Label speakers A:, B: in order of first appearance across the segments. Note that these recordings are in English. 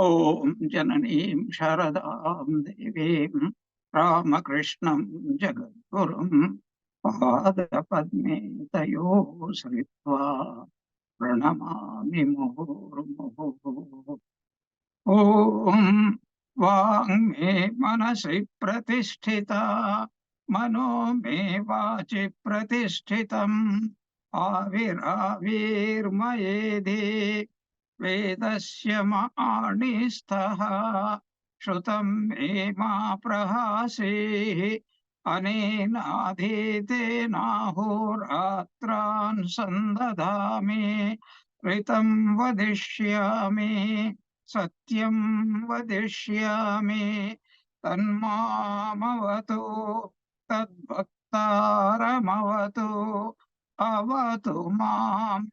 A: ॐ जननीं शारदां देवीं रामकृष्णं जगद्गुरुं पादपद्मे तयोः श्रित्वा प्रणमामि मुहुर्मुहुः। ॐ वाङ्मे मनसि प्रतिष्ठिता मनो मे वाचि प्रतिष्ठितम् आविराविर्मयेधि वेदस्य माणिस्थः श्रुतं मे मा प्रहासेः अनेनाधीतेनाहोरात्रान् सन्दधामि ऋतं वदिष्यामि सत्यं वदिष्यामि तन्मामवतु तद्भक्तारमवतु अवतु माम्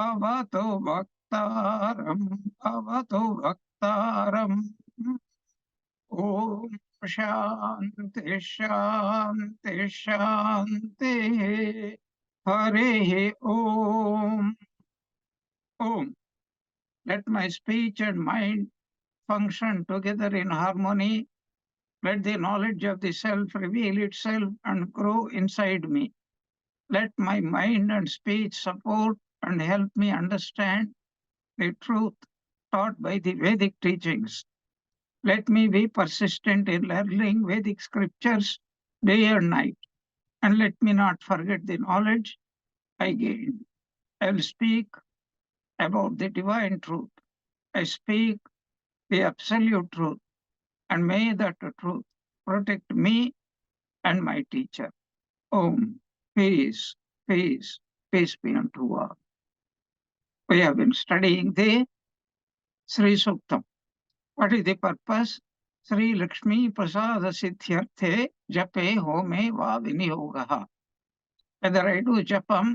A: अवतु भक्तारम् अवतु भक्तारम्। ॐ शान्ति शान्ति शान्तिः। हरिः ॐ। ॐ. Let my speech and mind function together in harmony. Let the knowledge of the self reveal itself and grow inside me. Let my mind and speech support and help me understand the truth taught by the Vedic teachings. Let me be persistent in learning Vedic scriptures day and night, and let me not forget the knowledge I gained. I will speak about the divine truth. I speak the absolute truth, and may that truth protect me and my teacher. Om. Peace, peace, peace be unto all. We have been studying the Sri Suktam. What is the purpose? Sri Lakshmi Prasada Siddhyarthe Jape Home Va Viniyogaha. Whether I do japam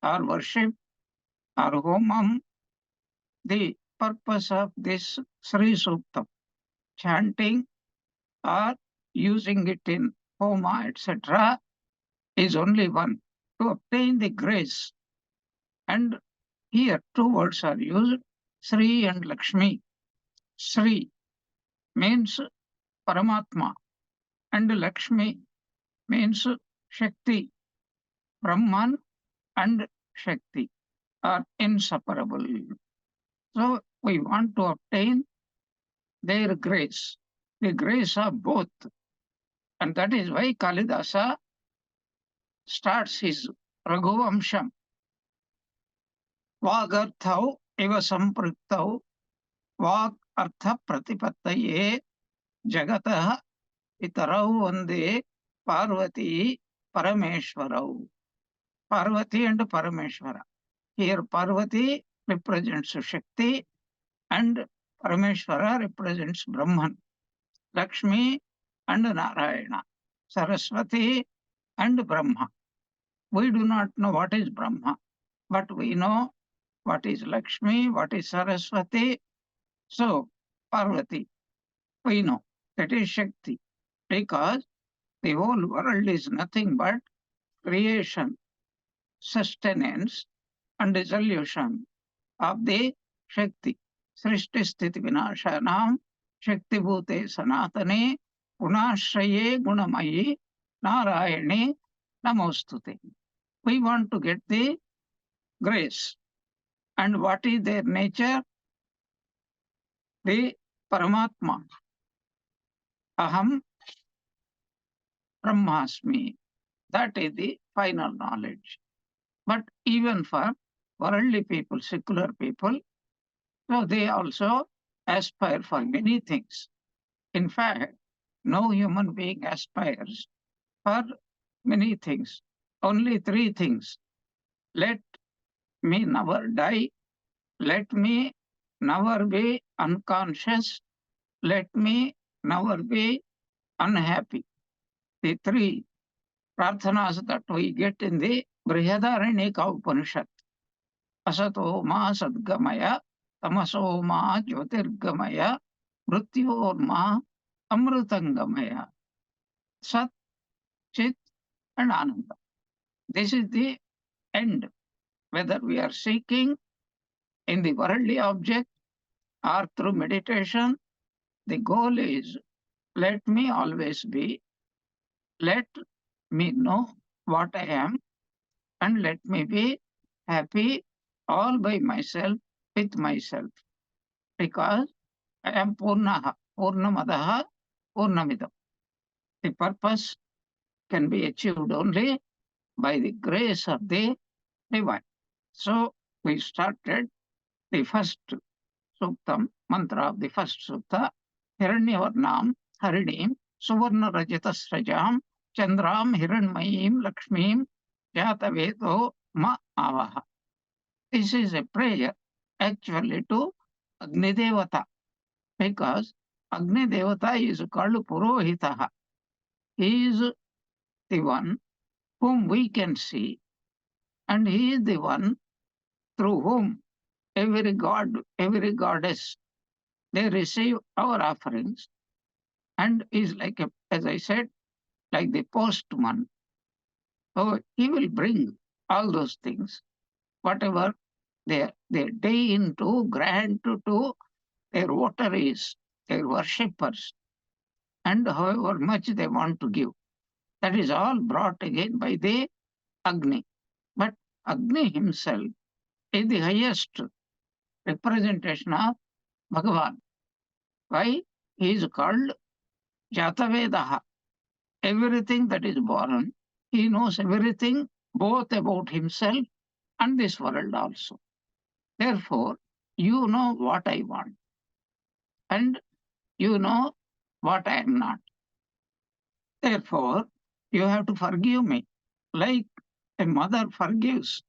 A: or worship or homam, the purpose of this Sri Suktam, chanting or using it in homa, etc., is only one, to obtain the grace. And here two words are used, Sri and Lakshmi. Sri means Paramatma, and Lakshmi means Shakti. Brahman and Shakti are inseparable. So we want to obtain their grace, the grace of both. And that is why Kalidasa starts his Raghuvamsham. Vagarthau eva sampriktau Vag artha pratipattaye jagatah itarau vande Parvati Parameshwarau. Parvati and Parameshwara. Here Parvati represents Shakti and Parameshwara represents Brahman. Lakshmi and Narayana. Saraswati and Brahma. We do not know what is Brahma, but we know what is Lakshmi, what is Saraswati. So Parvati, we know that is Shakti, because the whole world is nothing but creation, sustenance, and dissolution of the Shakti. Srishti Sthiti Vinashanam Shakti Bhute Sanatane Gunashraye Gunamayi Narayane Namostute. We want to get the grace. And what is their nature? The Paramatma. Aham Brahmasmi. That is the final knowledge. But even for worldly people, secular people, so they also aspire for many things. In fact, no human being aspires for many things. Only three things. Let me never die. Let me never be unconscious. Let me never be unhappy. The three prarthanas that we get in the Brihadaranyaka Upanishad. Asato ma sadgamaya, tamaso ma jyotirgamaya, mrityor ma amrutangamaya. Sat, Chit, and Ananda. This is the end. Whether we are seeking in the worldly object or through meditation, the goal is let me always be, let me know what I am, and let me be happy all by myself with myself. Because I am Purnaha, Purnamadaha, Purnamidam. The purpose can be achieved only by the grace of the divine. So we started the first Suktam, mantra of the first Sukta, Hiranyavarnam, Harinim, Suvarna Rajatasrajam, Chandram, Hiranmayim, Lakshmim, Jatavedo, Ma Avaha. This is a prayer actually to Agni Devata, because Agni Devata is called Purohitaha. He is the one whom we can see, and he is the one through whom every god, every goddess, they receive our offerings, and is like a, as I said, like the postman. So he will bring all those things, whatever they deign to grant to their votaries, their worshippers, and however much they want to give. That is all brought again by the Agni. But Agni himself is the highest representation of Bhagavan. Why? He is called Jatavedaha. Everything that is born, he knows everything both about himself and this world also. Therefore, you know what I want, and you know what I am not. Therefore, you have to forgive me, like a mother forgives,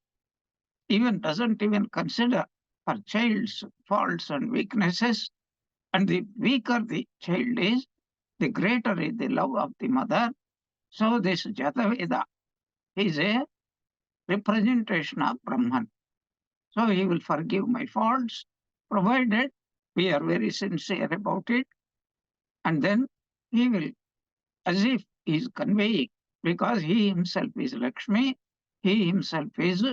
A: even doesn't even consider her child's faults and weaknesses. And the weaker the child is, the greater is the love of the mother. So this Jataveda is a representation of Brahman. So he will forgive my faults, provided we are very sincere about it. And then he will, as if he is conveying, because he himself is Lakshmi, he himself is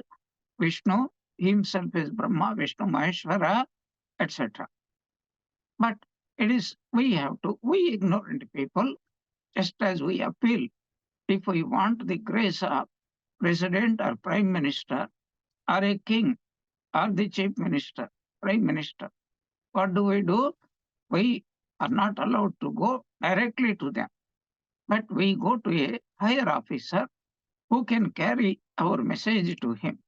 A: Vishnu, he himself is Brahma, Vishnu, Maheshwara, etc. But it is, we ignorant people, just as we appeal, if we want the grace of president or prime minister or a king or the chief minister, prime minister, what do? We are not allowed to go directly to them, but we go to a higher officer who can carry our message to him.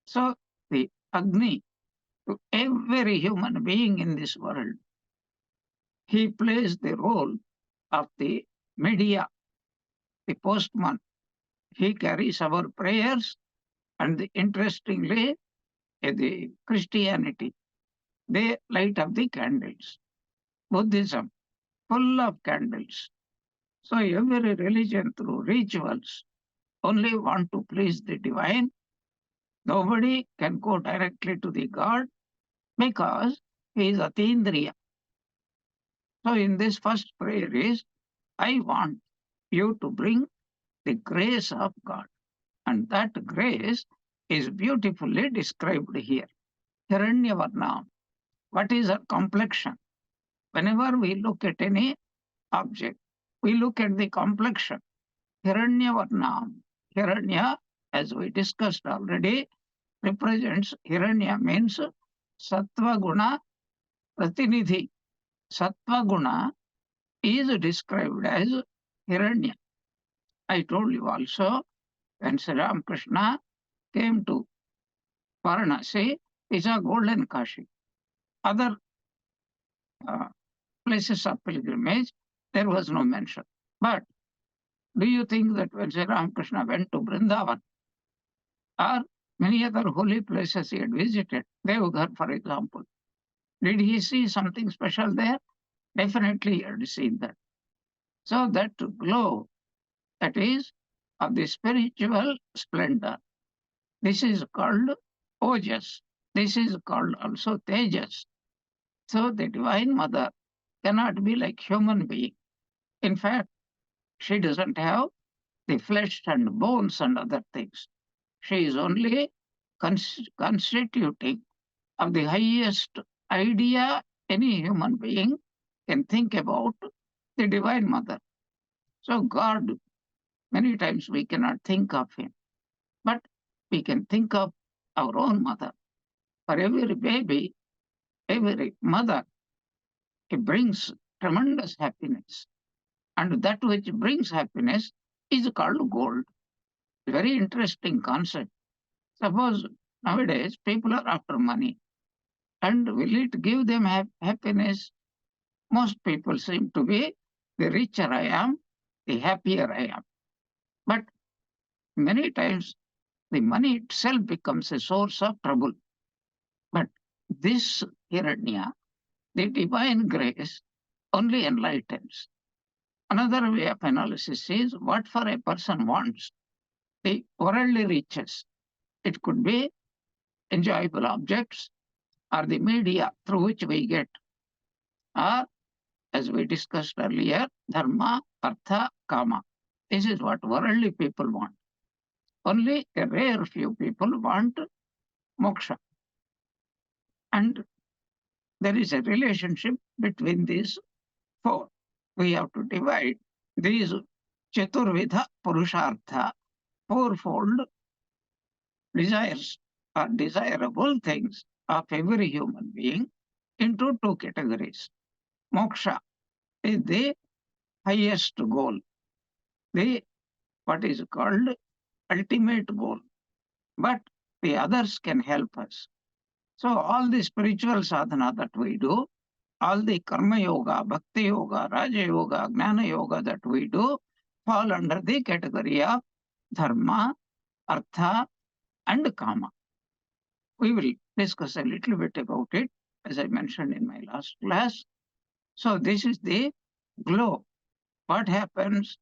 A: So the Agni, to every human being in this world, he plays the role of the media, the postman. He carries our prayers, and interestingly, the Christianity, they light up the candles. Buddhism, full of candles. So every religion through rituals only want to please the divine. Nobody can go directly to the God because he is Atindriya. So in this first prayer is, I want you to bring the grace of God. And that grace is beautifully described here. Hiranyavarnam. What is her complexion? Whenever we look at any object, we look at the complexion. Hiranyavarnam. Hiranya, as we discussed already, represents, Hiranya means Sattva Guna Pratinidhi. Sattva Guna is described as Hiranya. I told you also, when Sri Ramakrishna came to Varanasi, he saw golden Kashi. Other uh, places of pilgrimage, there was no mention. But do you think that when Sri Ramakrishna went to Vrindavan or many other holy places he had visited, Deoghar, for example, did he see something special there? Definitely he had seen that. So that glow, that is of the spiritual splendor, this is called Ojas. This is called also Tejas. So the Divine Mother cannot be like human being. In fact, she doesn't have the flesh and bones and other things. She is only constituting of the highest idea any human being can think about the Divine Mother. So God, many times we cannot think of him, but we can think of our own mother. For every baby, every mother, it brings tremendous happiness. And that which brings happiness is called gold. Very interesting concept. Suppose nowadays people are after money. And will it give them happiness? Most people seem to be the richer I am, the happier I am. But many times the money itself becomes a source of trouble. But this Hiranya, the divine grace, only enlightens. Another way of analysis is what for a person wants, the worldly riches. It could be enjoyable objects or the media through which we get, or as we discussed earlier, dharma, artha, kama. This is what worldly people want. Only a rare few people want moksha. And there is a relationship between these four. We have to divide these chaturvidha purushartha, fourfold desires or desirable things of every human being into two categories. Moksha is the highest goal, the what is called ultimate goal. But the others can help us. So all the spiritual sadhana that we do, all the karma yoga, bhakti yoga, raja yoga, gnana yoga that we do fall under the category of dharma, artha, and kama. We will discuss a little bit about it, as I mentioned in my last class. So this is the glow. What happens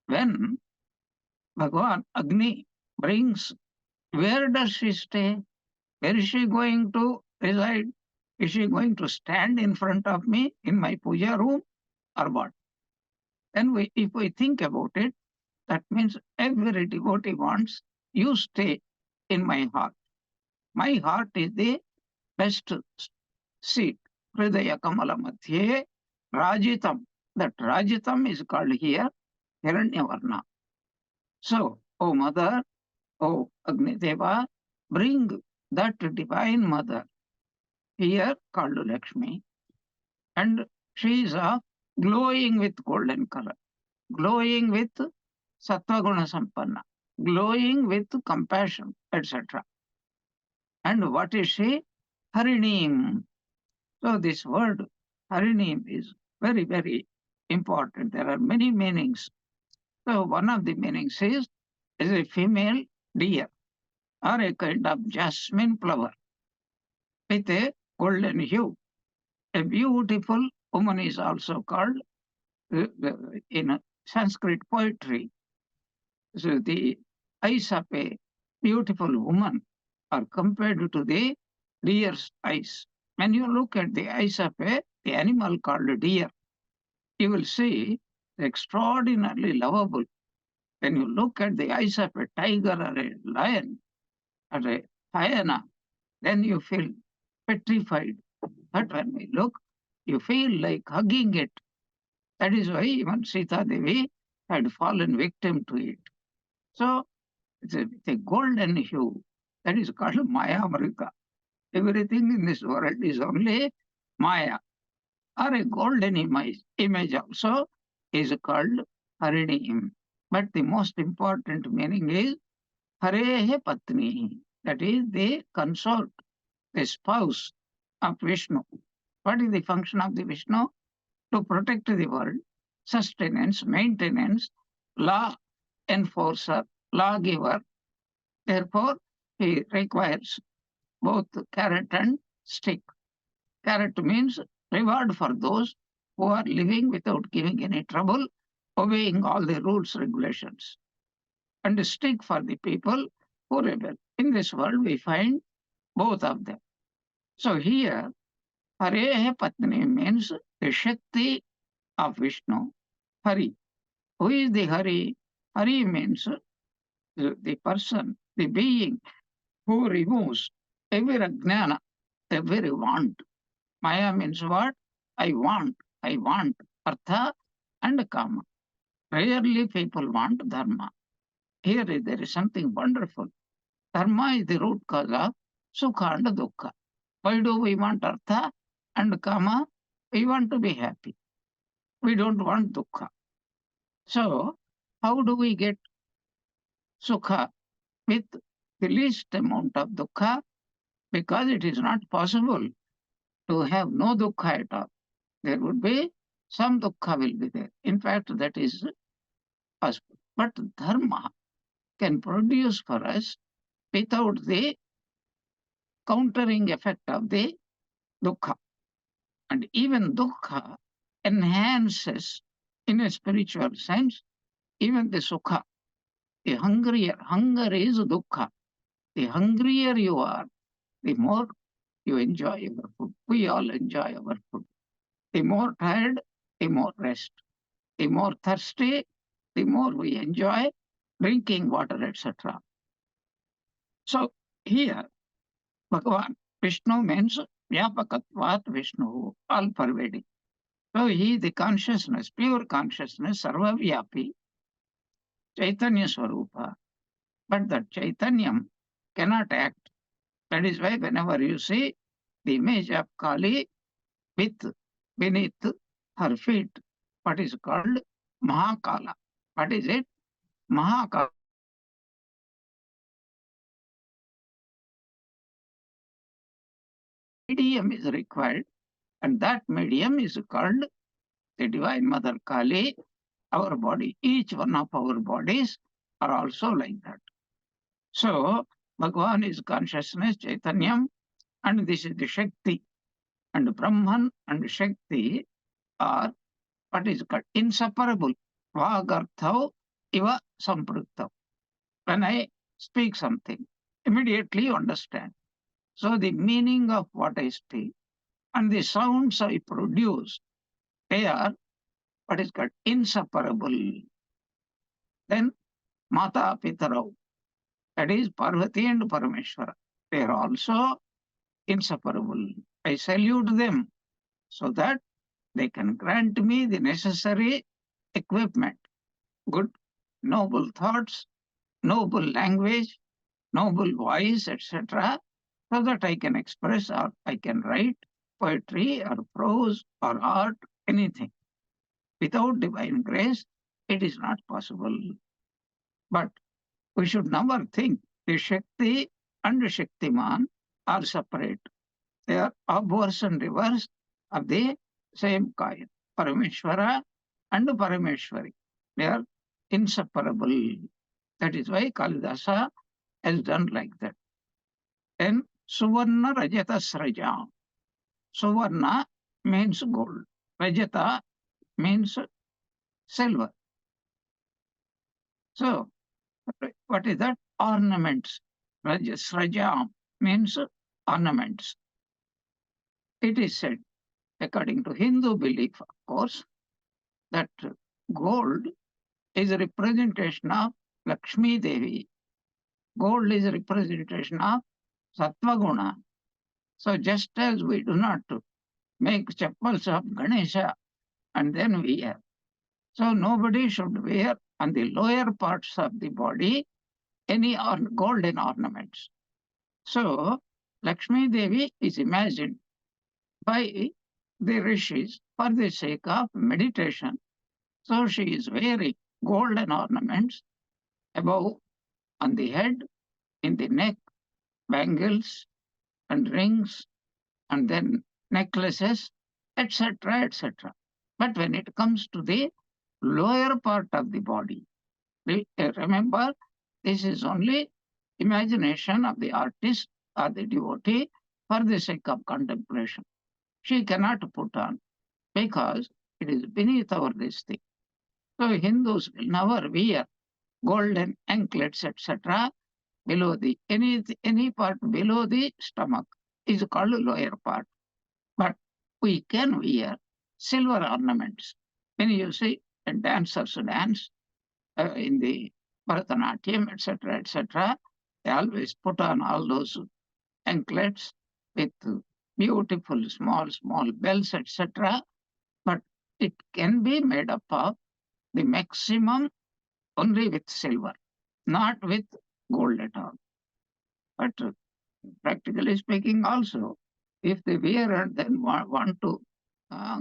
A: when Bhagavan Agni brings, where does she stay? Where is she going to reside? Is she going to stand in front of me in my puja room or what? Then if we think about it, that means every devotee wants, you stay in my heart. My heart is the best seat. Hridaya Kamala Madhye Rajitam. That Rajitam is called here Hiranyavarna. So, O Mother, O Agni Deva, bring that divine mother here called Lakshmi, and she is glowing with golden color, glowing with sattva-guna sampanna, glowing with compassion, etc. And what is she? Harinim. So this word Harinim is very, very important. There are many meanings. So one of the meanings is a female deer or a kind of jasmine flower with a golden hue. A beautiful woman is also called in Sanskrit poetry. So the eyes of a beautiful woman are compared to the deer's eyes. When you look at the eyes of the animal called deer, you will see extraordinarily lovable. When you look at the eyes of a tiger or a lion or a hyena, then you feel petrified. But when we look, you feel like hugging it. That is why even Sita Devi had fallen victim to it. So it's a golden hue. That is called Maya Marika. Everything in this world is only Maya. Or a golden image also is called Harinim. But the most important meaning is Harehe Patni. That is the consort, the spouse of Vishnu. What is the function of the Vishnu? To protect the world, sustenance, maintenance, law enforcer, lawgiver. Therefore, he requires both carrot and stick. Carrot means reward for those who are living without giving any trouble, obeying all the rules, regulations. And a stick for the people who rebel. In this world, we find both of them. So here, Harehe Patni means the Shakti of Vishnu, Hari. Who is the Hari? Hari means the person, the being who removes every ajnana, every want. Maya means what? I want, artha and kama. Rarely people want dharma. Here there is something wonderful. Dharma is the root cause of sukha and dukkha. Why do we want artha and kama? We want to be happy. We don't want dukkha. So, how do we get sukha with the least amount of dukkha? Because it is not possible to have no dukkha at all. There would be some dukkha will be there. In fact, that is possible. But dharma can produce for us without the countering effect of the dukkha. And even dukkha enhances, in a spiritual sense, even the sukha. The hungrier, hunger is dukkha. The hungrier you are, the more you enjoy your food. We all enjoy our food. The more tired, the more rest. The more thirsty, the more we enjoy drinking water, etc. So here, Bhagavan, Vishnu means Vyapakatvat Vishnu, all pervading. So he, the consciousness, pure consciousness, Sarvavyapi, Chaitanya Swarupa. But that Chaitanyam cannot act. That is why whenever you see the image of Kali with beneath her feet, what is called Mahakala. What is it? Mahakala. Medium is required, and that medium is called the Divine Mother Kali, our body. Each one of our bodies are also like that. So, Bhagavan is consciousness, Chaitanyam, and this is the Shakti. And Brahman and Shakti are what is called inseparable. Vagarthav iva sampruktav. When I speak something, immediately you understand. So the meaning of what I speak and the sounds I produce, they are what is called inseparable. Then Mata Pitarau, that is Parvati and Parameshwara. They are also inseparable. I salute them so that they can grant me the necessary equipment, good, noble thoughts, noble language, noble voice, etc., so that I can express or I can write poetry or prose or art, anything. Without divine grace, it is not possible. But we should never think the Shakti and the Shaktiman are separate. They are obverse and reverse of the same coin. Parameshwara and Parameshwari. They are inseparable. That is why Kalidasa has done like that. Then Suvarna Rajata Srajam. Suvarna means gold. Rajata means silver. So, what is that? Ornaments. Srajam means ornaments. It is said, according to Hindu belief, of course, that gold is a representation of Lakshmi Devi. Gold is a representation of Sattva Guna. So just as we do not make chappals of Ganesha and then wear, so nobody should wear on the lower parts of the body any golden ornaments. So Lakshmi Devi is imagined by the rishis for the sake of meditation. So she is wearing golden ornaments above on the head, in the neck, bangles and rings, and then necklaces, etc., etc. But when it comes to the lower part of the body, remember, this is only imagination of the artist or the devotee for the sake of contemplation. She cannot put on because it is beneath our this thing. So Hindus will never wear golden anklets, etc., below the any part below the stomach is called lower part. But we can wear silver ornaments. When you see dancers dance in the Bharatanatyam, etc., they always put on all those anklets with beautiful small bells, etc. But it can be made up of the maximum only with silver, not with gold at all. But practically speaking, also, if the wearer then want to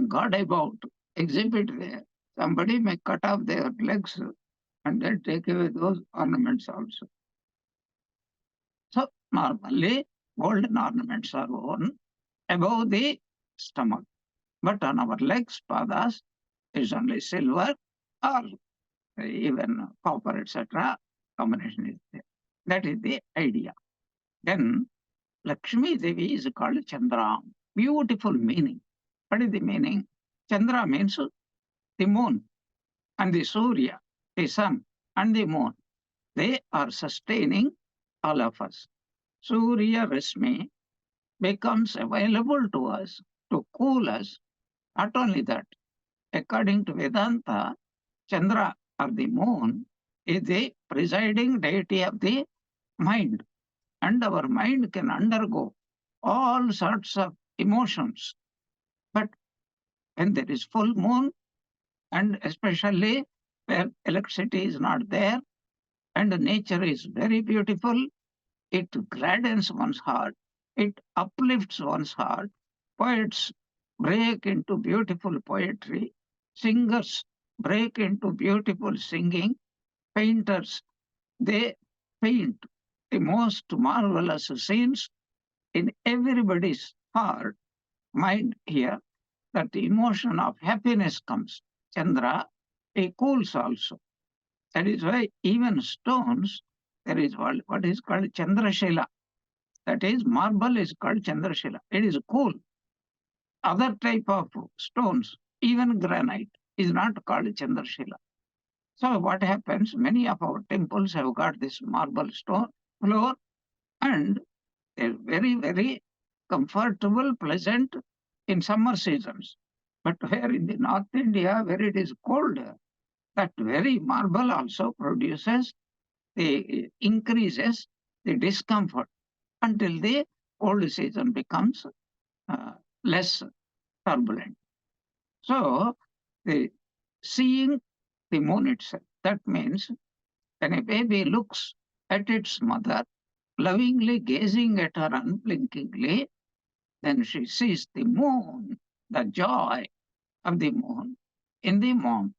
A: guard about, exhibit there, somebody may cut off their legs and then take away those ornaments also. So normally, golden ornaments are worn above the stomach, but on our legs, padas, is only silver or even copper, etc. Combination is there. That is the idea. Then Lakshmi Devi is called Chandra. Beautiful meaning. What is the meaning? Chandra means the moon and the Surya, the sun and the moon. They are sustaining all of us. Surya Rasmi becomes available to us to cool us. Not only that, according to Vedanta, Chandra or the moon is the presiding deity of the mind, and our mind can undergo all sorts of emotions. But when there is full moon, and especially where electricity is not there, and nature is very beautiful, it gladdens one's heart, it uplifts one's heart. Poets break into beautiful poetry, singers break into beautiful singing, painters, they paint the most marvelous scenes in everybody's heart, mind here, that the emotion of happiness comes. Chandra, it cools also. That is why even stones, there is what is called Chandrashila. That is, marble is called Chandrashila. It is cool. Other type of stones, even granite, is not called Chandrashila. So what happens? Many of our temples have got this marble stone floor, and they're very comfortable, pleasant in summer seasons. But where in the North India, where it is cold, that very marble also produces the increases the discomfort until the cold season becomes uh, less turbulent. So the seeing the moon itself, that means when a baby looks at its mother, lovingly gazing at her unblinkingly, then she sees the moon, the joy of the moon in the mom.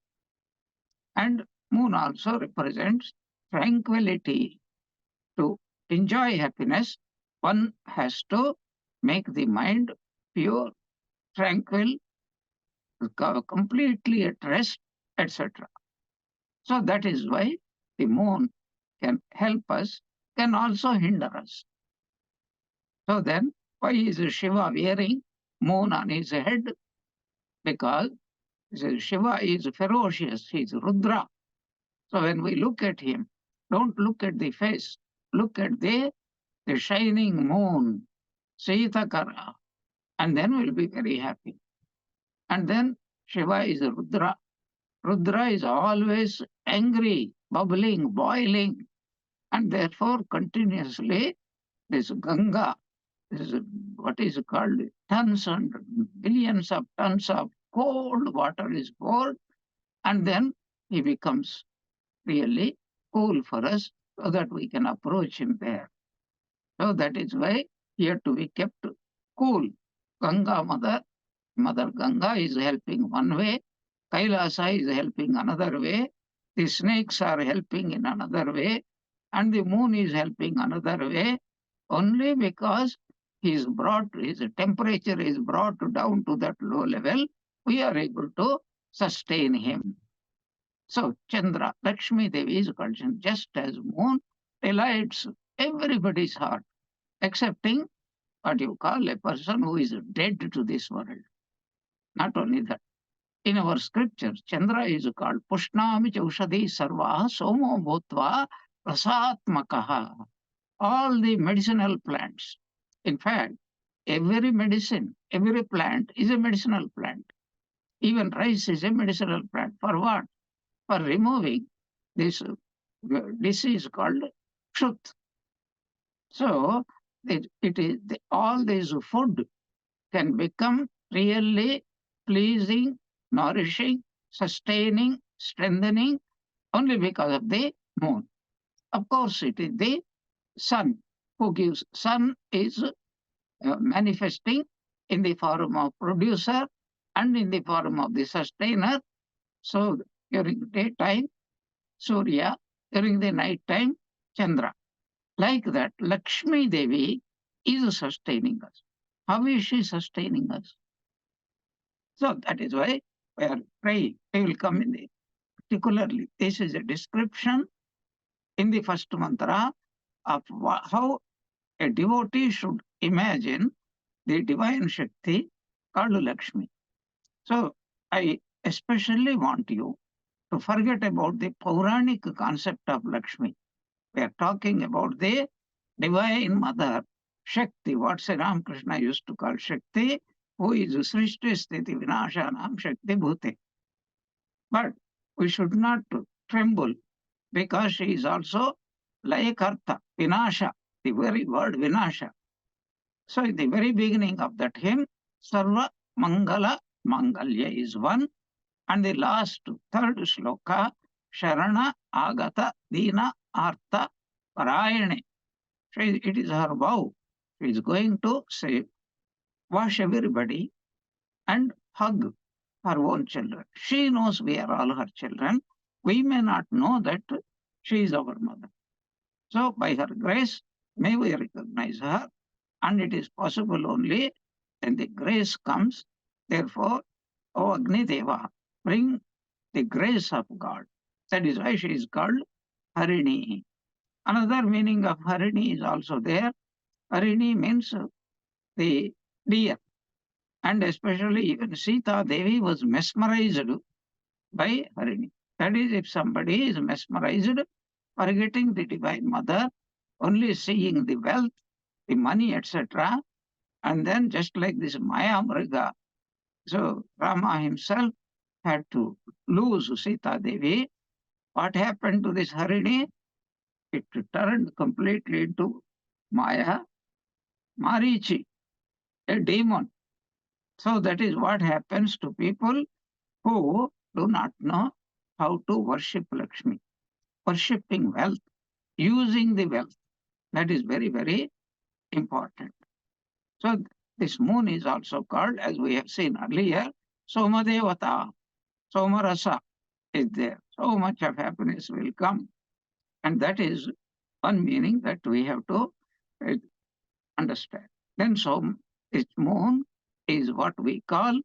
A: And moon also represents tranquility. To enjoy happiness, one has to make the mind pure, tranquil, completely at rest, etc. So that is why the moon can help us, can also hinder us. So then, why is Shiva wearing moon on his head? Because Shiva is ferocious, he is Rudra. So when we look at him, don't look at the face, look at the shining moon, Sitakara, and then we'll be very happy. And then Shiva is Rudra. Rudra is always angry, bubbling, boiling, and therefore continuously this Ganga, this is what is called tons and billions of tons of cold water is poured, and then he becomes really cool for us so that we can approach him there. So that is why he had to be kept cool. Ganga Mother, Mother Ganga is helping one way, Kailasa is helping another way, the snakes are helping in another way, and the moon is helping another way, only because his temperature is brought down to that low level, we are able to sustain him. So Chandra, Lakshmi Devi is called just as moon delights everybody's heart, excepting what you call a person who is dead to this world. Not only that, in our scriptures, Chandra is called Pushnami Chaushadi Sarva Somo Bhutva Prasatmakaha. All the medicinal plants. In fact, every medicine, every plant is a medicinal plant. Even rice is a medicinal plant. For what? For removing this disease called Kshut. So it is all this food can become really pleasing, nourishing, sustaining, strengthening only because of the moon. Of course, it is the sun who gives. Sun is manifesting in the form of producer and in the form of the sustainer. So during daytime, Surya, during the night time, Chandra. Like that, Lakshmi Devi is sustaining us. How is she sustaining us? So that is why we are praying. They will come in the particularly. This is a description in the first mantra of how a devotee should imagine the divine Shakti called Lakshmi. So I especially want you to forget about the Puranic concept of Lakshmi. We are talking about the divine mother, Shakti, what Sri Ramakrishna used to call Shakti, who is Srishti Sthiti Vinashanam Shakti Bhute. But we should not tremble because she is also Layakarta, Vinasha, the very word Vinasha. So in the very beginning of that hymn, Sarva Mangala Mangalya is one, and the last third sloka, Sharana Agata Dina Artha Parayane. It is her vow. She is going to say, wash everybody and hug her own children. She knows we are all her children. We may not know that she is our mother. So by her grace, may we recognize her, and it is possible only when the grace comes. Therefore, O Agni Deva, bring the grace of God. That is why she is called Harini. Another meaning of Harini is also there. Harini means the deer. And especially even Sita Devi was mesmerized by Harini. That is, if somebody is mesmerized, forgetting the Divine Mother, only seeing the wealth, the money, etc., and then just like this Maya Mriga, so Rama himself had to lose Sita Devi. What happened to this Harini? It turned completely into Maya, Marichi, a demon. So that is what happens to people who do not know how to worship Lakshmi. Worshipping wealth, using the wealth. That is very, very important. So this moon is also called, as we have seen earlier, Somadevata. Somarasa is there. So much of happiness will come. And that is one meaning that we have to understand. Then this moon is what we call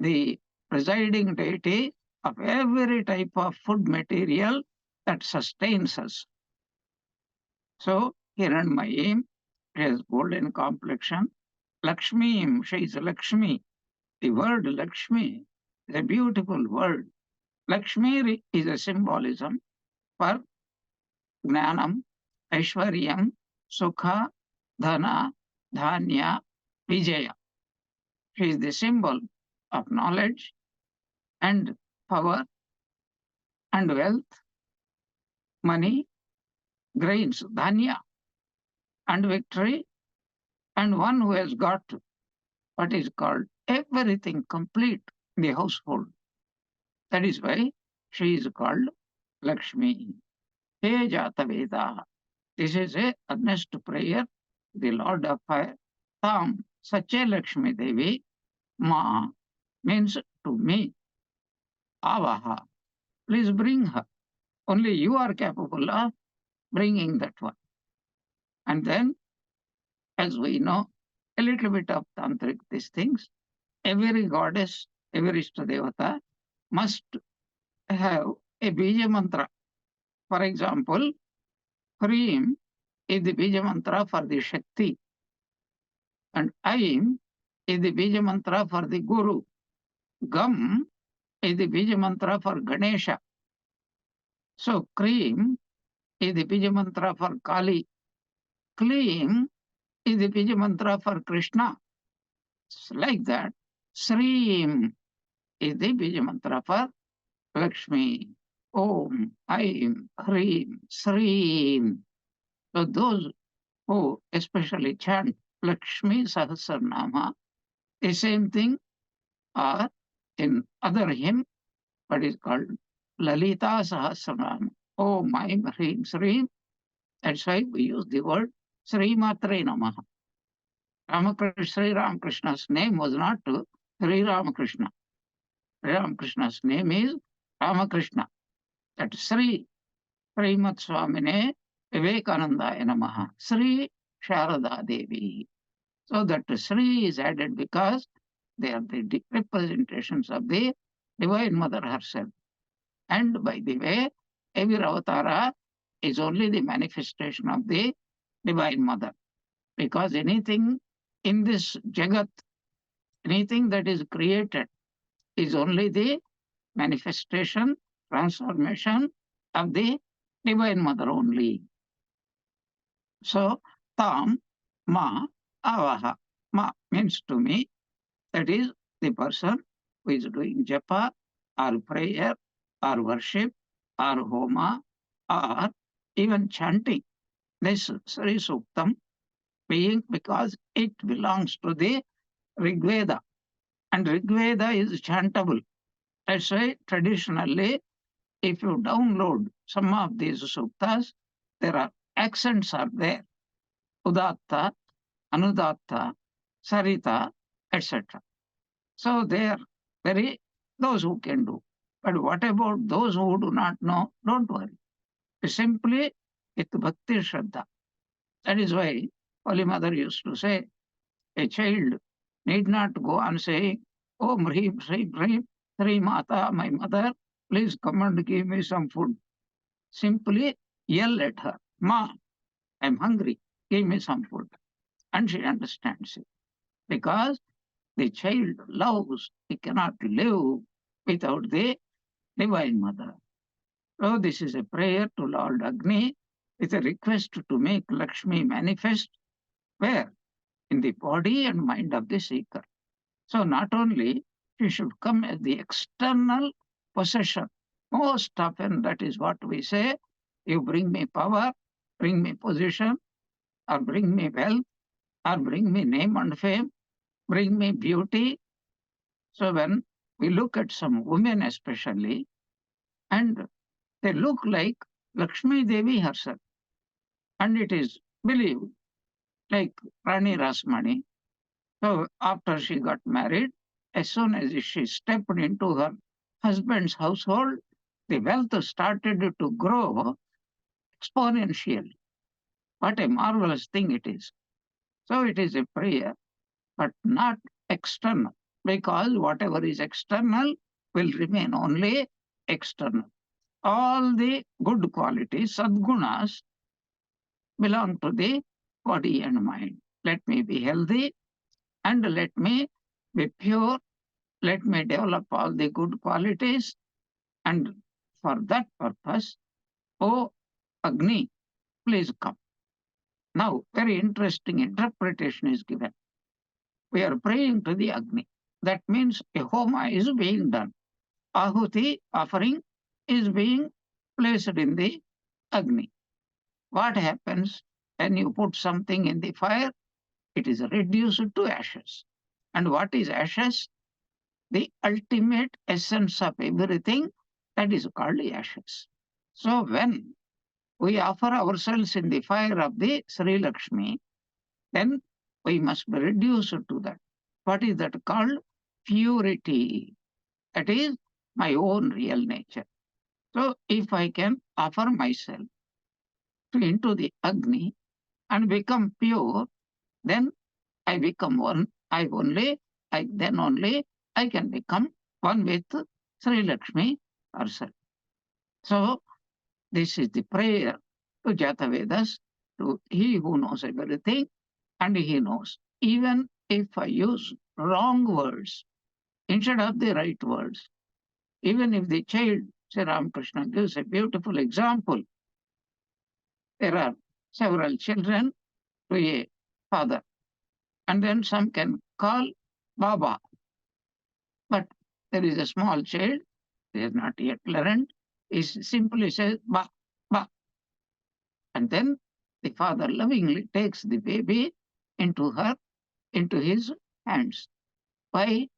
A: the presiding deity of every type of food material that sustains us. So Hiranmayim has golden complexion. Lakshmi, she is Lakshmi. The word Lakshmi is a beautiful word. Lakshmi is a symbolism for Gnanam, Aishwaryam, Sukha, Dhana, Dhanya, Vijaya. She is the symbol of knowledge and power and wealth, money, grains, Dhanya, and victory, and one who has got what is called everything complete in the household. That is why she is called Lakshmi. He Jata Veda. This is a earnest prayer. The Lord of Fire. Tam Sache Lakshmi Devi. Ma means to me. Avaha. Please bring her. Only you are capable of bringing that one. And then, as we know, a little bit of tantric these things, every goddess, every Ishtadevata must have a bija mantra. For example, Hrim is the bija mantra for the Shakti, and Aim is the bija mantra for the Guru. Gam is the bija mantra for Ganesha. So Krim is the bija mantra for Kali. Klim is the bija mantra for Krishna. It's like that. Srim is the bija mantra for Lakshmi. Om, Aim, Hrim, Srim. So those who especially chant Lakshmi Sahasranama The same thing or in other hymn, what is called Lalita Sahasranam. Oh my Hrim Sri. That's why we use the word Sri Matre Namaha. Sri Ramakrishna's name was not Sri Ramakrishna. Sri Ramakrishna's name is Ramakrishna. That Sri Srimat Swamine Vivekanandaya Namaha. Sri Sharada Devi. So that Sri is added because they are the representations of the Divine Mother herself. And by the way, every avatara is only the manifestation of the Divine Mother. Because anything in this Jagat, anything that is created, is only the manifestation, transformation of the Divine Mother only. So, Tam, Ma, Avaha. Ma means to me, that is the person who is doing japa or prayer or worship or homa or even chanting this Sri Suktam, being because it belongs to the Rigveda. And Rigveda is chantable. That's why traditionally, if you download some of these suktas, there are accents are there. Udatta, Anudatta, Sarita, etc. So they are very, those who can do. But what about those who do not know? Don't worry. Simply with Bhakti Shraddha. That is why Holy Mother used to say, a child need not go on saying, oh, Mri, Sri, Mri, Sri Mata, my mother, please come and give me some food. Simply yell at her, Ma, I'm hungry, give me some food. And she understands it. Because the child loves, he cannot live without the Divine Mother. So this is a prayer to Lord Agni with a request to make Lakshmi manifest where? In the body and mind of the seeker. So not only she should come as the external possession. Most often that is what we say, you bring me power, bring me position, or bring me wealth, or bring me name and fame, bring me beauty. So when we look at some women especially, and they look like Lakshmi Devi herself, and it is believed like Rani Rasmani. So after she got married, as soon as she stepped into her husband's household, the wealth started to grow exponentially. What a marvelous thing it is. So it is a prayer, but not external, because whatever is external will remain only external. All the good qualities, sadgunas, belong to the body and mind. Let me be healthy and let me be pure. Let me develop all the good qualities. And for that purpose, oh Agni, please come. Now, very interesting interpretation is given. We are praying to the Agni. That means a homa is being done. Ahuti, offering, is being placed in the Agni. What happens when you put something in the fire? It is reduced to ashes. And what is ashes? The ultimate essence of everything, that is called ashes. So when we offer ourselves in the fire of the Sri Lakshmi, then we must be reduced to that. What is that called? Purity. That is my own real nature. So if I can offer myself into the Agni and become pure, then I become one. Then only I can become one with Sri Lakshmi herself. So this is the prayer to Jatavedas, to he who knows everything, and he knows. Even if I use wrong words instead of the right words, even if the child, Sri Ramakrishna gives a beautiful example. There are several children to a father, and then some can call Baba. But there is a small child, he is not yet learned, he simply says Ba, Ba. And then the father lovingly takes the baby into his hands. Why?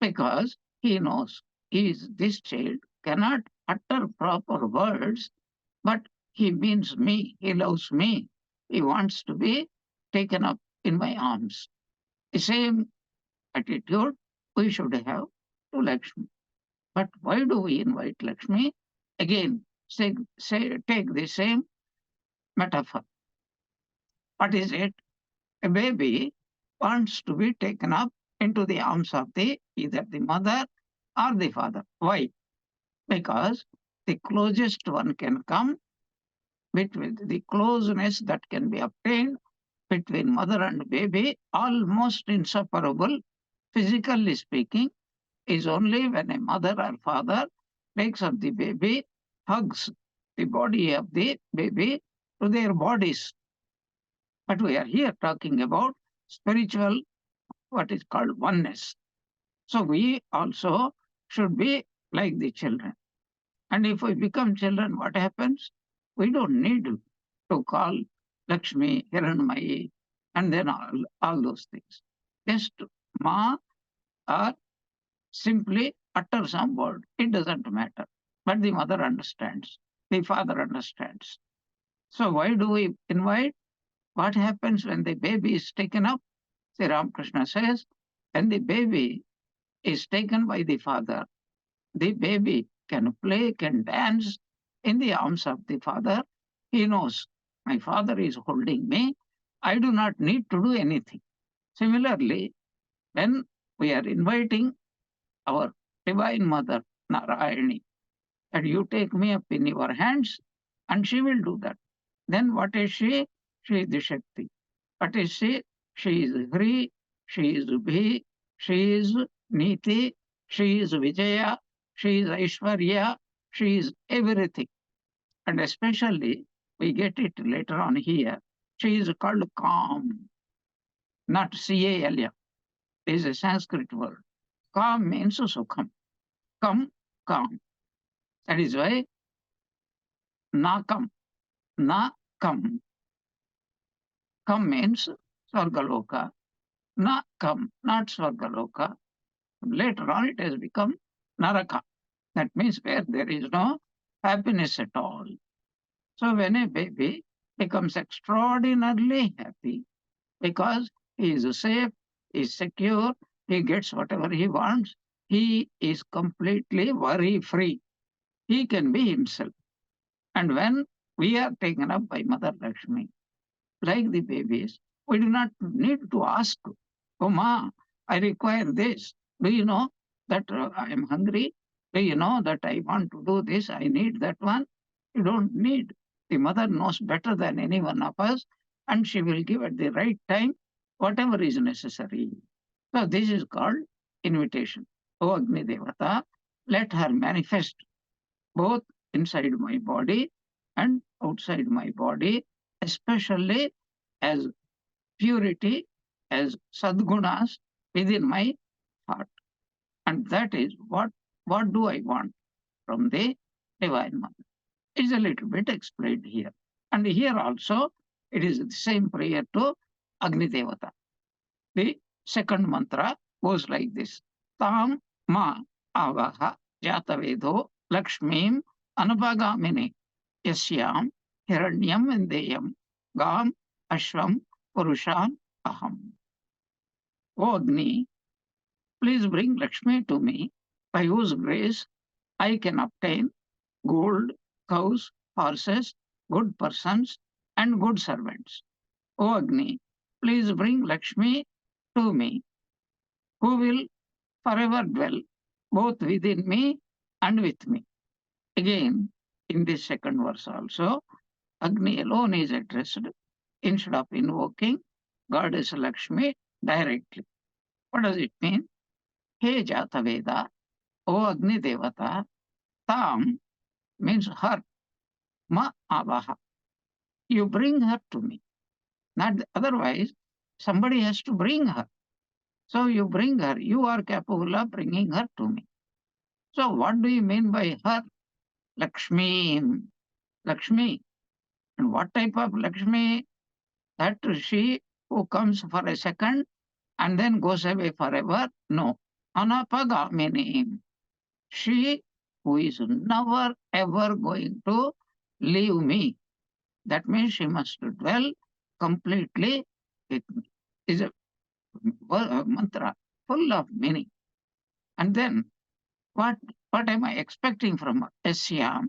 A: Because he knows this child cannot utter proper words, but he means me, he loves me, he wants to be taken up in my arms. The same attitude we should have to Lakshmi. But why do we invite Lakshmi? Again, take the same metaphor. What is it? A baby wants to be taken up into the arms of either the mother or the father. Why? Because the closest one can come between the closeness that can be obtained between mother and baby, almost inseparable, physically speaking, is only when a mother or father takes up the baby, hugs the body of the baby to their bodies. But we are here talking about spiritual, what is called oneness. So we also should be like the children. And if we become children, what happens? We don't need to call Lakshmi, Hiranmayi, and then all those things. Just Ma or simply utter some word. It doesn't matter. But the mother understands, the father understands. So why do we invite? What happens when the baby is taken up? Sri Ramakrishna says, when the baby is taken by the father, the baby can play, can dance in the arms of the father. He knows my father is holding me. I do not need to do anything. Similarly, when we are inviting our Divine Mother, Narayani, and you take me up in your hands, and she will do that. Then what is she? She is the Shakti. What is she? She is Hri, she is Bhi, she is Niti, she is Vijaya, she is Aishwarya, she is everything. And especially, we get it later on here, she is called calm, not C-A-L-M. It is a Sanskrit word. Calm means Sukham. Come, calm. That is why Nakam, Na kam. Kam means Swargaloka. Na kam, not Swargaloka. Later on, it has become Naraka. That means where there is no happiness at all. So when a baby becomes extraordinarily happy because he is safe, he is secure, he gets whatever he wants, he is completely worry free. He can be himself. And when we are taken up by Mother Lakshmi, like the babies, we do not need to ask, oh, Ma, I require this. Do you know that I am hungry? Do you know that I want to do this? I need that one. You don't need. The mother knows better than any one of us, and she will give at the right time whatever is necessary. So this is called invitation. O Agni Devata, let her manifest both inside my body and outside my body, especially as purity, as sadgunas within my heart. And that is what do I want from the Divine Mother? It's a little bit explained here. And here also, it is the same prayer to Agni Devata. The second mantra goes like this. Tam ma avaha jatavedo lakshmim anapagamini yasyam hiranyam indeyam gam ashvam purushan aham. O Agni, please bring Lakshmi to me, by whose grace I can obtain gold, cows, horses, good persons, and good servants. O Agni, please bring Lakshmi to me, who will forever dwell both within me and with me. Again, in this second verse also, Agni alone is addressed instead of invoking Goddess Lakshmi directly. What does it mean? He Jataveda, O Agni Devata, Tam means her, Ma Avaha. You bring her to me. Not otherwise, somebody has to bring her. So you bring her. You are capable of bringing her to me. So what do you mean by her? Lakshmi. Lakshmi. And what type of Lakshmi? That she who comes for a second and then goes away forever. No. Anapagamini. She who is never ever going to leave me. That means she must dwell completely with me. Is a mantra full of meaning. And then what what am I expecting from her? Yasyam,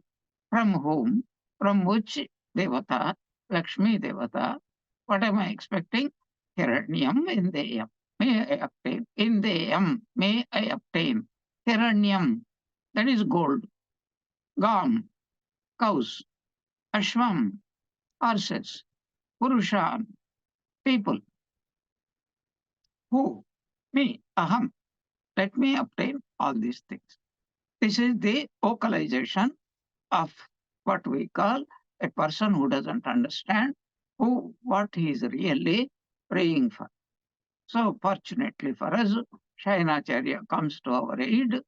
A: from whom? From which devata? Lakshmi devata. What am I expecting? Hiranyam indeyam. May I obtain? Indeyam. May I obtain? Hiranyam. That is gold. Gam. Cows. Ashwam. Horses. Purushan. People. Who? Me. Aham. Let me obtain all these things. This is the vocalization of what we call a person who doesn't understand what he is really praying for. So fortunately for us, Shayanacharya comes to our aid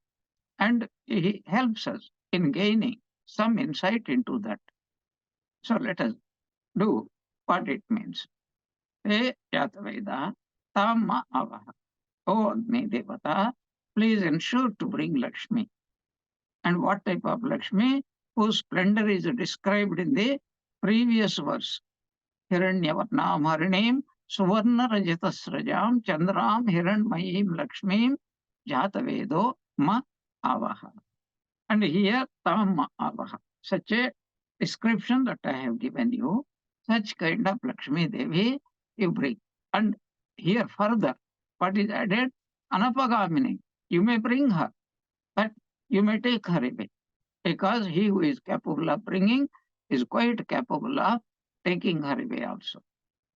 A: and he helps us in gaining some insight into that. So let us do what it means. Te Yataveda Tamma Avaha. O Agni Devata, please ensure to bring Lakshmi. And what type of Lakshmi? Whose splendor is described in the previous verse. Hiranyavarnam Harinim Suvarna Rajatasrajam Chandram Hiranmayim Lakshmim Jatavedo Ma Avaha. And here Tam Avaha. Such a description that I have given you, such kind of Lakshmi Devi you bring. And here further, what is added? Anapagamini. You may bring her, but you may take her away. Because he who is capable of bringing is quite capable of taking her away also.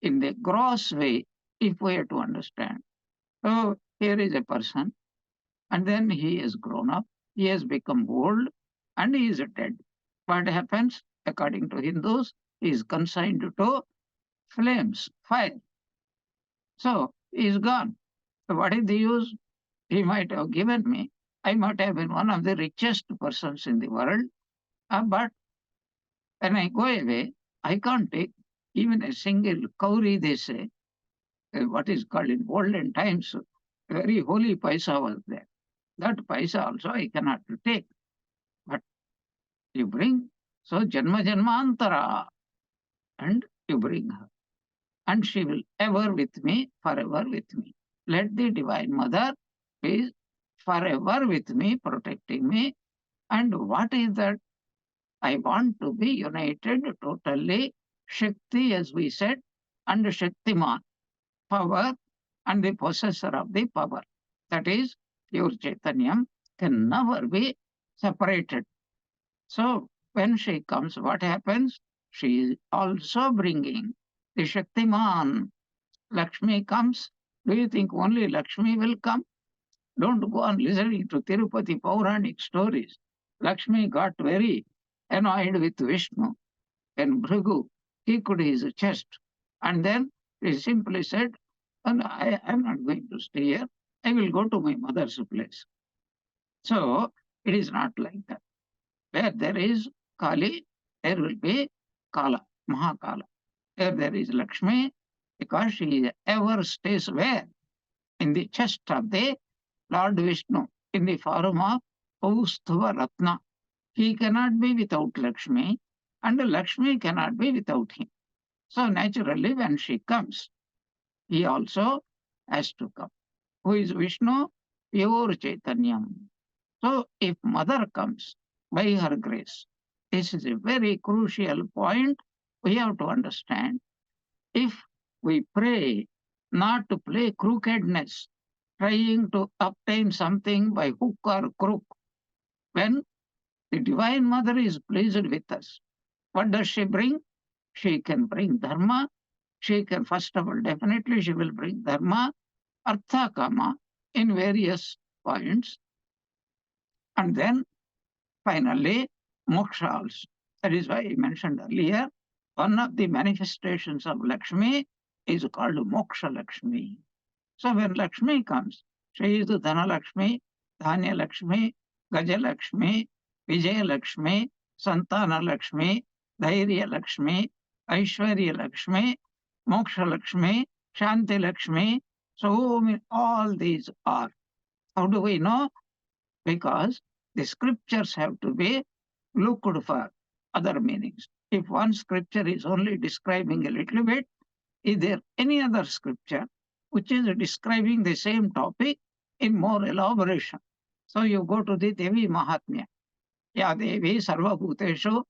A: In the gross way, if we are to understand. So here is a person, and then he is grown up, he has become old, and he is dead. What happens? According to Hindus, he is consigned to flames, fire. So he is gone. So what is the use? He might have given me. I might have been one of the richest persons in the world, but when I go away, I can't take even a single kauri, they say, what is called in olden times, very holy paisa was there. That paisa also I cannot take. But you bring, so Janma Janmantara, and you bring her. And she will ever with me, forever with me. Let the Divine Mother be forever with me, protecting me. And what is that? I want to be united totally, Shakti, as we said, and Shaktiman, power, and the possessor of the power. That is, pure Chaitanyam can never be separated. So when she comes, what happens? She is also bringing the Shaktiman. Lakshmi comes. Do you think only Lakshmi will come? Don't go on listening to Tirupati Pauranic stories. Lakshmi got very annoyed with Vishnu when Bhrigu kicked his chest. And then he simply said, and I am not going to stay here. I will go to my mother's place. So it is not like that. Where there is Kali, there will be Kala, Mahakala. Where there is Lakshmi, because she ever stays where? In the chest of the Lord Vishnu, in the form of Paustava Ratna. He cannot be without Lakshmi, and Lakshmi cannot be without him. So naturally, when she comes, he also has to come. Who is Vishnu? Pure Chaitanyam. So if mother comes by her grace, this is a very crucial point we have to understand. If we pray not to play crookedness, trying to obtain something by hook or crook, when the Divine Mother is pleased with us, what does she bring? She can bring dharma. She can, first of all, definitely she will bring dharma, artha, kama in various points. And then finally, moksha also. That is why I mentioned earlier, one of the manifestations of Lakshmi is called moksha Lakshmi. So when Lakshmi comes, she is the Dhana Lakshmi, Dhanya Lakshmi, Gaja Lakshmi, Vijaya Lakshmi, Santana Lakshmi, Dhairya Lakshmi, Aishwarya Lakshmi, Moksha Lakshmi, Shanti Lakshmi, So many, all these are. How do we know? Because the scriptures have to be looked for other meanings. If one scripture is only describing a little bit, is there any other scripture which is describing the same topic in more elaboration? So you go to the Devi Mahatmya. Ya Devi Sarvabhuteshu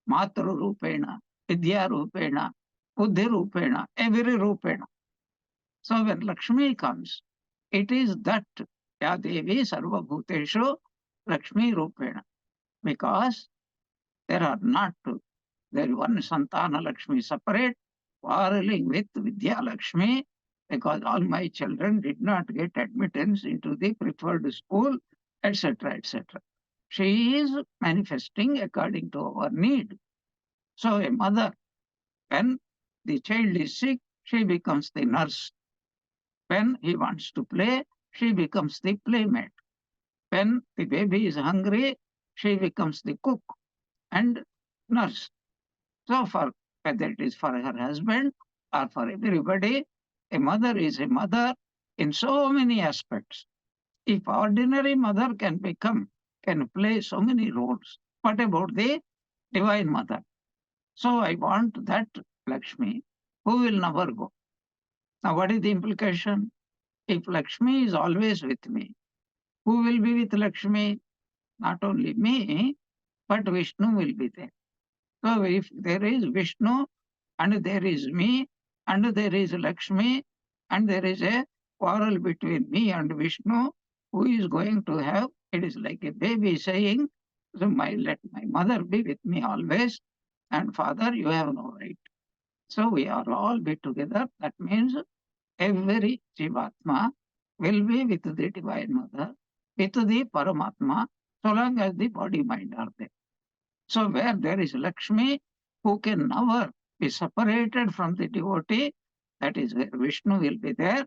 A: Matru Rupena, Vidya Rupena, Buddhi Rupena, every Rupena. So when Lakshmi comes, it is that Ya Devi Sarvabhuteshu Lakshmi Rupena, because there are not, there is one Santana Lakshmi separate, quarreling with Vidya Lakshmi, because all my children did not get admittance into the preferred school, etc., etc. She is manifesting according to our need. So a mother, when the child is sick, she becomes the nurse. When he wants to play, she becomes the playmate. When the baby is hungry, she becomes the cook and nurse. So for whether it is for her husband or for everybody, a mother is a mother in so many aspects. If ordinary mother can play so many roles, what about the divine mother? So I want that Lakshmi who will never go. Now what is the implication? If Lakshmi is always with me, who will be with Lakshmi? Not only me, but Vishnu will be there. So if there is Vishnu and there is me and there is Lakshmi and there is a quarrel between me and Vishnu, who is going to have? It is like a baby saying, so let my mother be with me always, and father, you have no right. So we are all be together. That means every Jivatma will be with the Divine Mother, with the Paramatma, so long as the body mind are there. So where there is Lakshmi, who can never be separated from the devotee, that is where Vishnu will be there.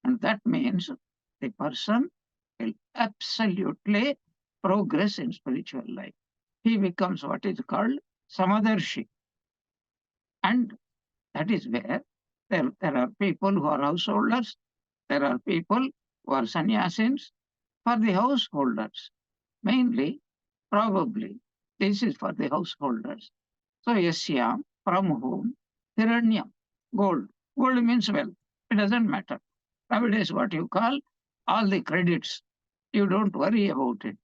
A: And that means the person will absolutely progress in spiritual life. He becomes what is called Samadarshi. And that is where there are people who are householders, there are people who are sannyasins. For the householders, mainly, probably, this is for the householders. So Yasyam, from whom? Hiranyam, gold. Gold means wealth. It doesn't matter. Nowadays, what you call all the credits, you don't worry about it.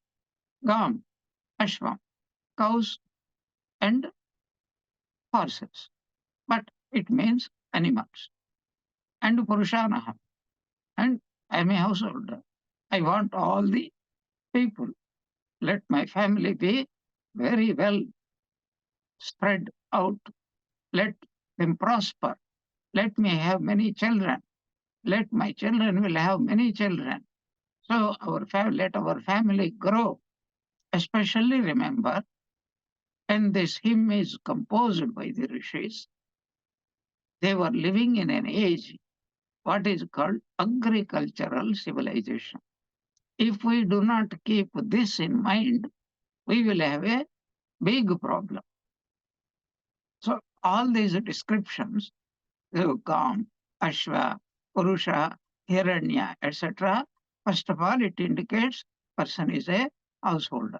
A: Gam, Ashvam, cows and horses. But it means animals. And Purushanaha. And I am a householder. I want all the people. Let my family be very well spread out. Let them prosper. Let me have many children. Let my children will have many children. So let our family grow. Especially remember, when this hymn is composed by the rishis, they were living in an age what is called agricultural civilization. If we do not keep this in mind, we will have a big problem. So all these descriptions, Kam, Ashva, Purusha, Hiranya, etc., first of all, it indicates person is a householder.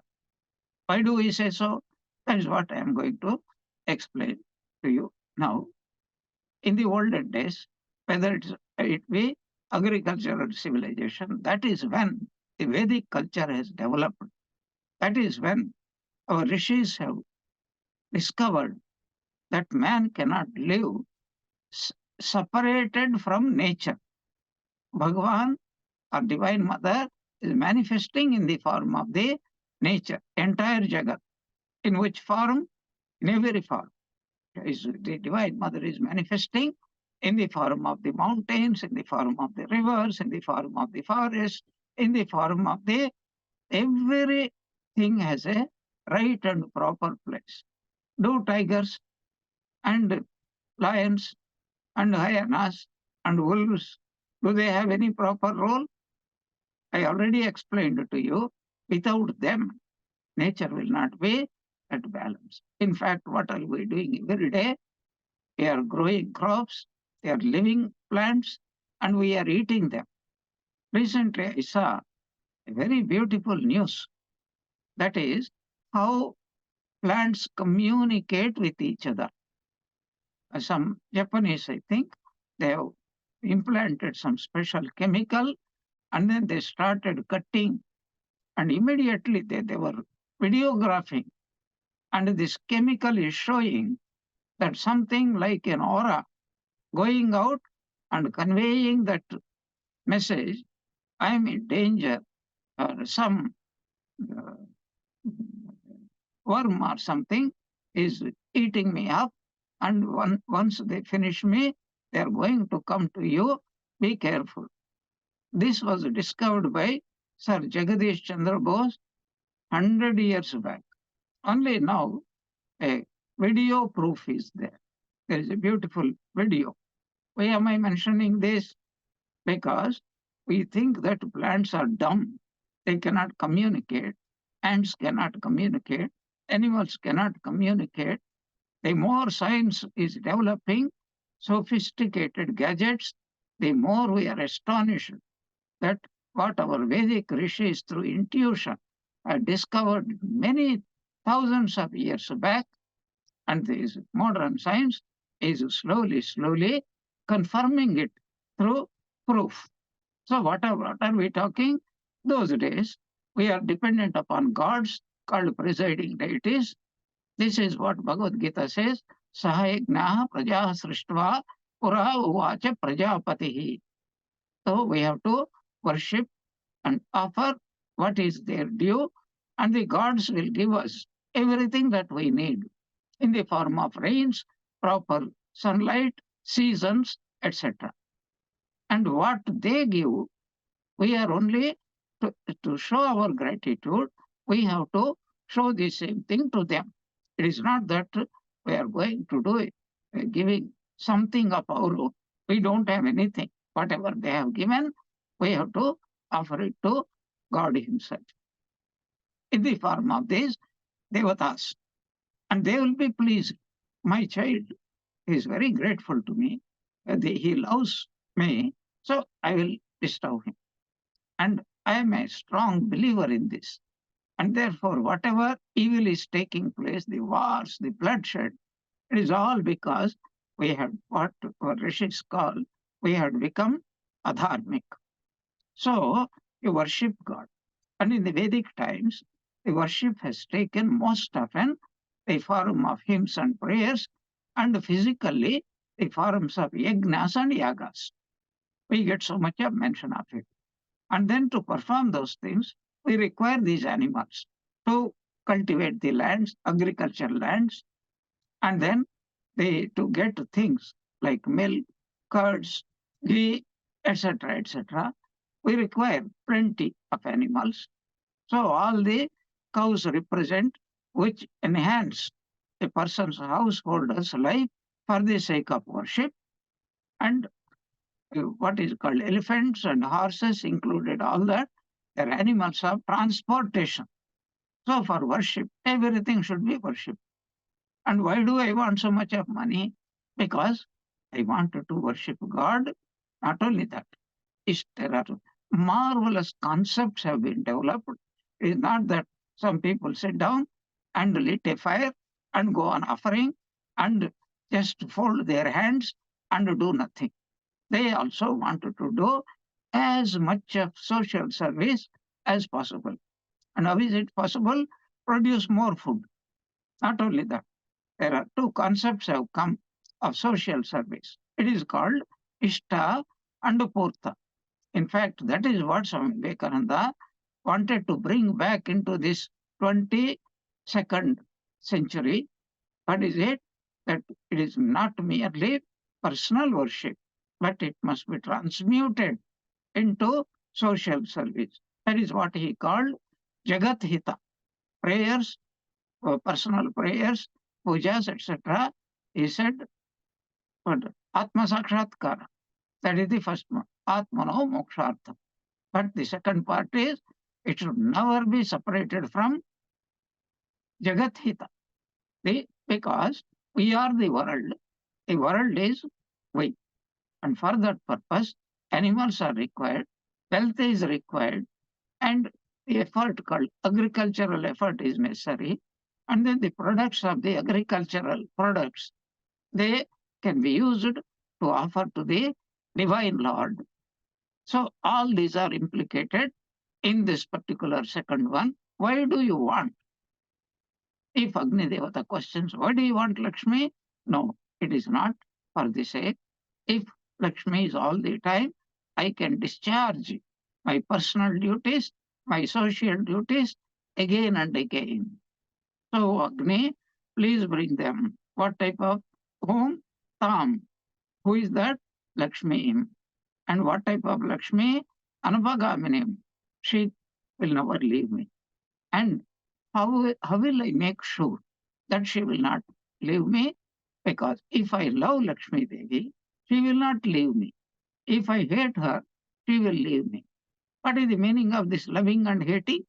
A: Why do we say so? That is what I am going to explain to you now. In the olden days, whether it be agricultural civilization, that is when the Vedic culture has developed. That is when our rishis have discovered that man cannot live separated from nature. Bhagavan or Divine Mother is manifesting in the form of the nature, entire Jagat. In which form? In every form. The Divine Mother is manifesting in the form of the mountains, in the form of the rivers, in the form of the forest, in the form of the everything has a right and proper place. Do tigers and lions and hyenas and wolves, do they have any proper role? I already explained to you, without them, nature will not be at balance. In fact, what are we doing every day? We are growing crops, we are living plants, and we are eating them. Recently, I saw a very beautiful news. That is how plants communicate with each other. Some Japanese, I think, they have implanted some special chemical and then they started cutting and immediately they were videographing and this chemical is showing that something like an aura going out and conveying that message, I am in danger, or some uh, worm or something is eating me up. And once they finish me, they are going to come to you. Be careful. This was discovered by Sir Jagadish Chandra Bose 100 years back. Only now a video proof is there. There is a beautiful video. Why am I mentioning this? Because we think that plants are dumb. They cannot communicate. Ants cannot communicate. Animals cannot communicate. The more science is developing sophisticated gadgets, the more we are astonished that what our Vedic rishis through intuition had discovered many thousands of years back, and this modern science is slowly confirming it through proof. So what are we talking? Those days, we are dependent upon gods called presiding deities. This is what Bhagavad Gita says, Sahayagnaha praja srishtva pura uvacha prajapatihi. So we have to worship and offer what is their due, and the gods will give us everything that we need in the form of rains, proper sunlight, seasons, etc. And what they give, we are only to show our gratitude, we have to show the same thing to them. It is not that we are going to do it, giving something of our own. We don't have anything. Whatever they have given, we have to offer it to God Himself in the form of these devatas. And they will be pleased. My child is very grateful to me. He loves me, so I will bestow him. And I am a strong believer in this. And therefore, whatever evil is taking place, the wars, the bloodshed, it is all because we had what our rishis call, we had become adharmic. So you worship God. And in the Vedic times, the worship has taken most often the form of hymns and prayers, and physically the forms of yajnas and yagas. We get so much of mention of it. And then to perform those things, we require these animals to cultivate the lands, agricultural lands, and then to get things like milk, curds, ghee, etc., we require plenty of animals. So all the cows represent which enhance a person's householder's life for the sake of worship, and what is called elephants and horses included, all that, they're animals of transportation. So for worship, everything should be worship. And why do I want so much of money? Because I wanted to worship God. Not only that, there are marvelous concepts have been developed. It is not that some people sit down and lit a fire and go on offering and just fold their hands and do nothing. They also wanted to do as much of social service as possible. And how is it possible? Produce more food. Not only that, there are two concepts have come of social service. It is called Ishta and Purta. In fact, that is what Swami Vivekananda wanted to bring back into this 22nd century. What is it? That it is not merely personal worship, but it must be transmuted into social service. That is what he called Jagat Hita. Prayers, personal prayers, pujas, etc. He said, but Atma Sakshatkara. That is the first one. Atmano Mokshartha. But the second part is, it should never be separated from Jagat Hita. Because we are the world is we. And for that purpose, animals are required, wealth is required, and the effort called agricultural effort is necessary. And then the products of the agricultural products, they can be used to offer to the divine Lord. So all these are implicated in this particular second one. Why do you want? If Agni Devata questions, why do you want Lakshmi? No, it is not for the sake. If Lakshmi is all the time, I can discharge my personal duties, my social duties again and again. So Agni, please bring them. What type of whom? Tam. Who is that? Lakshmi. And what type of Lakshmi? Anupagaminim. She will never leave me. And how will I make sure that she will not leave me? Because if I love Lakshmi Devi, she will not leave me. If I hate her, she will leave me. What is the meaning of this loving and hating?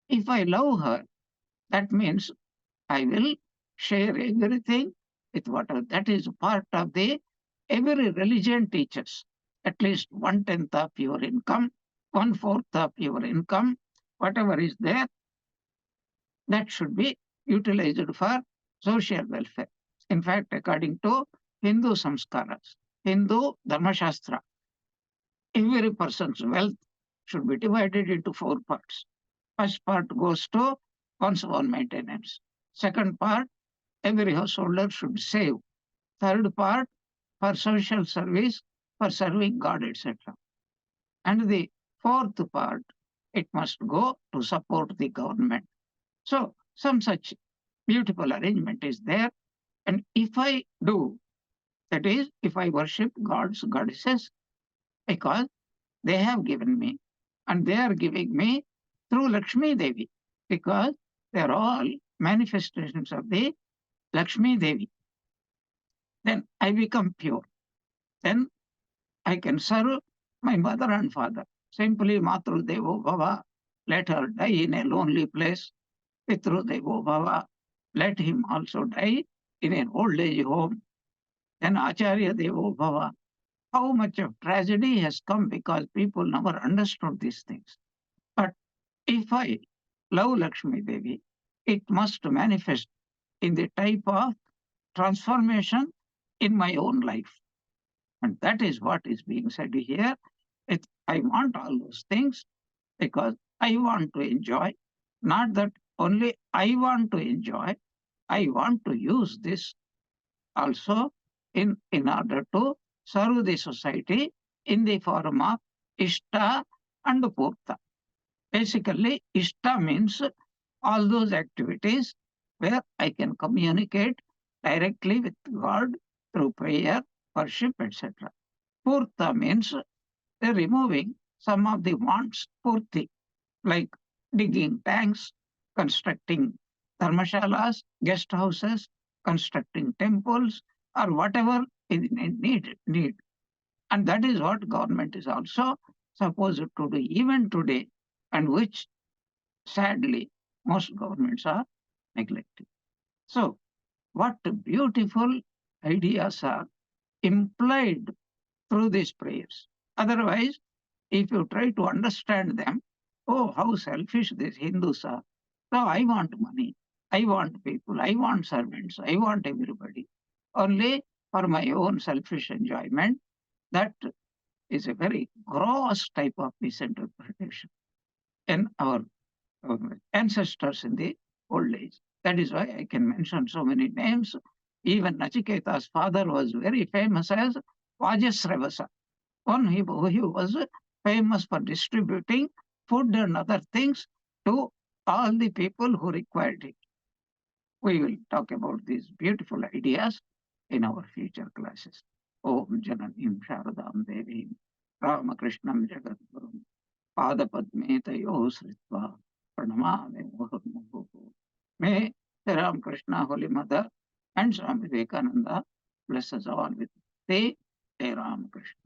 A: If I love her, that means I will share everything with whatever. That is part of the every religion teaches. At least 1/10 of your income, 1/4 of your income, whatever is there, that should be utilized for social welfare. In fact, according to Hindu samskaras, Hindu Dharmashastra, every person's wealth should be divided into 4 parts. First part goes to one's own maintenance. Second part, every householder should save. Third part, for social service, for serving God, etc. And the fourth part, it must go to support the government. So some such beautiful arrangement is there. And if I do, that is, if I worship gods, goddesses, because they have given me, and they are giving me through Lakshmi Devi, because they are all manifestations of the Lakshmi Devi. Then I become pure. Then I can serve my mother and father. Simply Matru Devo Bhava, let her die in a lonely place. Pitru Devo Bhava, let him also die in an old age home. Then Acharya Devo Bhava. How much of tragedy has come because people never understood these things. But if I love Lakshmi Devi, it must manifest in the type of transformation in my own life. And that is what is being said here. I want all those things because I want to enjoy. Not that only I want to enjoy, I want to use this also in order to serve the society in the form of Ishta and Purta. Basically, Ishta means all those activities where I can communicate directly with God through prayer, worship, etc. Purta means removing some of the wants, purti, like digging tanks, constructing dharmashalas, guest houses, constructing temples, or whatever is need. And that is what government is also supposed to do even today, and which sadly most governments are neglecting. So, what beautiful ideas are implied through these prayers. Otherwise, if you try to understand them, oh, how selfish these Hindus are. So I want money, I want people, I want servants, I want everybody, only for my own selfish enjoyment. That is a very gross type of misinterpretation in our ancestors in the old age. That is why I can mention so many names. Even Nachiketa's father was very famous as Vajasravasa. One who was famous for distributing food and other things to all the people who required it. We will talk about these beautiful ideas in our future classes. Om Jananim Sharadam Devim Ramakrishnam Jagadgurum Padapadme Tayo Sritva Pranamami Muhurmuhu. May the Ram Krishna Holy Mother and Swami Vivekananda bless us all with the Ram Krishna.